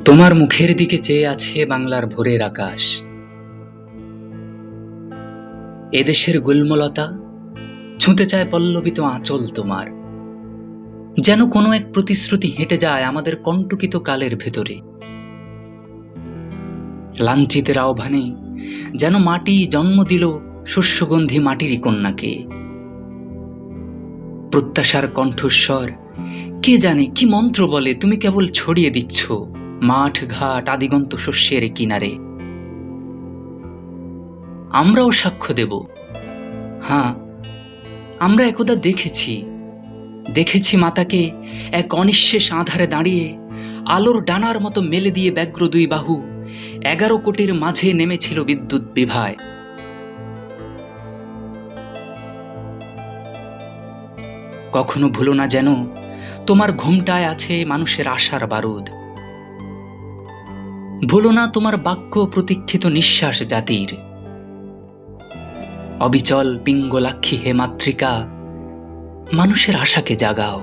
তোমার মুখের দিকে চেয়ে আছে বাংলার ভোরের আকাশ। এদেশের গুল্মলতা ছুঁতে চায় পল্লবিত আঁচল তোমার, যেন কোনো এক প্রতিশ্রুতি হেঁটে যায় আমাদের কণ্টকিত কালের ভেতরে। লাঞ্ছিতের আহ্বানে যেন মাটি জন্ম দিল শস্যগন্ধি মাটিরই কন্যাকে। প্রত্যাশার কণ্ঠস্বর কে জানে কি মন্ত্র বলে তুমি কেবল ছড়িয়ে দিচ্ছ মাঠ ঘাট আদিগন্ত শস্যের কিনারে। আমরাও সাক্ষ্য দেব। হ্যাঁ, আমরা একদা দেখেছি মাতাকে এক অনিঃশেষ আঁধারে দাঁড়িয়ে আলোর ডানার মতো মেলে দিয়ে ব্যগ্র দুই বাহু 11 কোটির মাঝে নেমেছিল বিদ্যুৎ বিভায়। কখনো ভুলো না যেন তোমার ঘুমটায় আছে মানুষের আশার বারুদ। ভুলো না তোমার বাক্য প্রতীক্ষিত নিঃশ্বাস জাতির। অবিচল পিঙ্গলাক্ষী হে মাতৃকা, মানুষের আশাকে জাগাও।